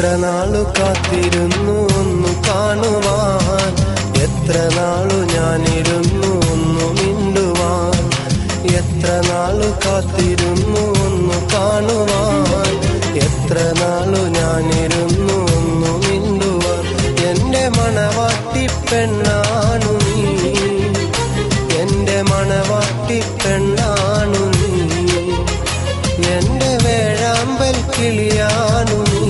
എത്ര നാളു കാത്തിരുന്നു ഒന്നു കാണുവാൻ, എത്ര നാളു ഞാനിരുന്നു ഒന്നു മിണ്ടുവാൻ. എത്ര നാളു കാത്തിരുന്നു ഒന്നു കാണുവാൻ, എത്ര നാളു ഞാനിരുന്നു ഒന്നു മിണ്ടുവാൻ. എന്റെ മണവാട്ടി പെണ്ണാണു നീ, എന്റെ മണവാട്ടി പെണ്ണാണു നീ, എന്റെ വേഴാമ്പൽ കിളിയാണു നീ,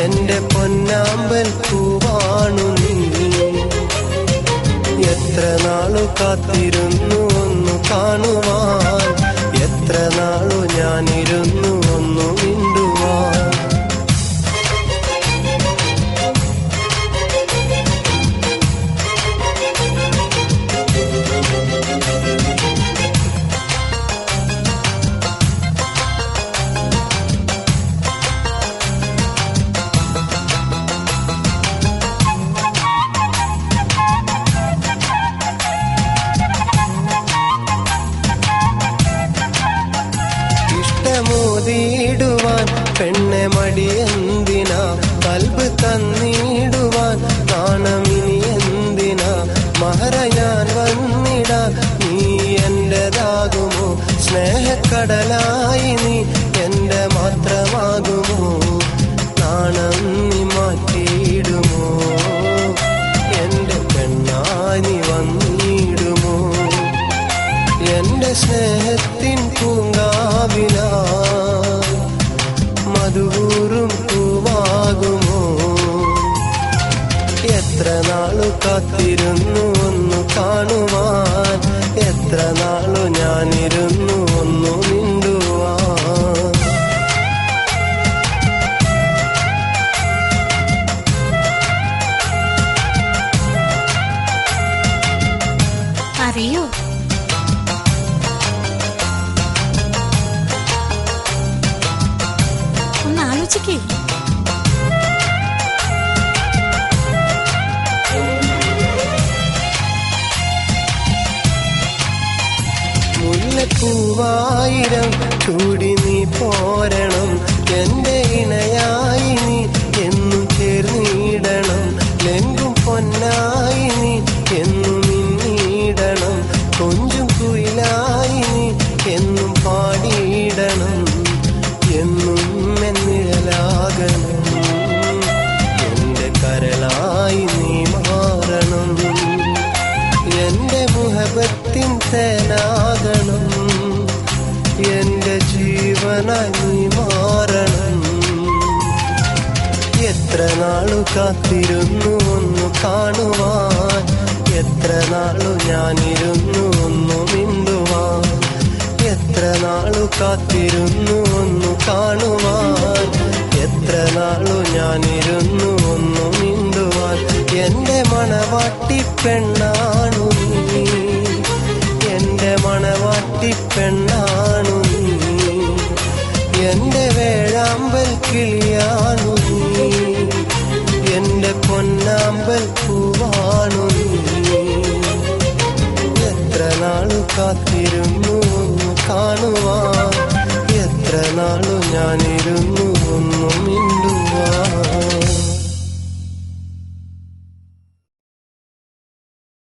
എന്റെ പൊന്നാമ്പൽ പൂവാണു നീ. എത്ര നാളു കാത്തിരുന്നു ഒന്നു കാണുവാൻ, എത്ര നാളു ഞാനിരുന്നു ഒന്നു മിണ്ടുവാൻ. മോതിടുവാൻ പെണ്ണെ മടിയെന്തിനാ, കൽബ് തന്നിടുവാൻ നാണമിനി എന്തിനാ. മഹറ ഞാൻ വന്നിടാൻ നീ എന്റേതാകുമോ, സ്നേഹക്കടലായി നീ എന്റെ മാത്രമാകുമോ. നാണം നീ മാറ്റിയിടുമോ, എന്റെ പെണ്ണായി നീ വന്നിടുമോ. എന്റെ സ്നേഹത്തിൻ പൂങ്കാവിലാ മധുകൂറും പൂവാകുമോ. എത്ര നാളു കാത്തിരുന്നു ഒന്നു കാണുവാൻ, എത്ര നാളു ഞാനിരുന്നു ഒന്നു മിണ്ടുവാൻ. അറിയോ, ഒന്നാലോചിക്കേ. മുല്ലപ്പൂവായിരം ചൂടി നീ പോരണം, എന്റെ ഇണയായി നീ എന്നും ചേർന്നിടണം. ലെങ്കും പൊന്നായി നീ എന്നും മിന്നിടണം, കൊഞ്ചും കുയിലായി നീ എന്നും പാടിയിടണം. എന്നും എന്നിഴലാകണം, എന്റെ കരളായി നീ മാറണം. എന്റെ മുഹബത്തിൻ തേനാകണം, എന്റെ ജീവനായി നീ മാറണം. എത്ര നാളു കാത്തിരുന്നു ഒന്നു കാണുവാൻ, എത്ര നാളു ഞാനിരുന്നു ഒന്നു മിണ്ടുവാൻ. എത്ര നാളു കാത്തിരുന്നു ഒന്നു കാണുവാൻ, എത്ര നാളു ഞാനിരുന്നു ഒന്നു മിണ്ടുവാൻ. എന്റെ മണവാട്ടി പെണ്ണാണു നീ, എന്റെ മണവാട്ടി പെണ്ണാണു നീ, എന്റെ വേഴാമ്പൽ കിളിയാണു നീ, എന്റെ പൊന്നാമ്പൽ പൂവാണു നീ. എത്ര നാളു കാത്തിരുന്നു ഒന്നു കാണുവാൻ,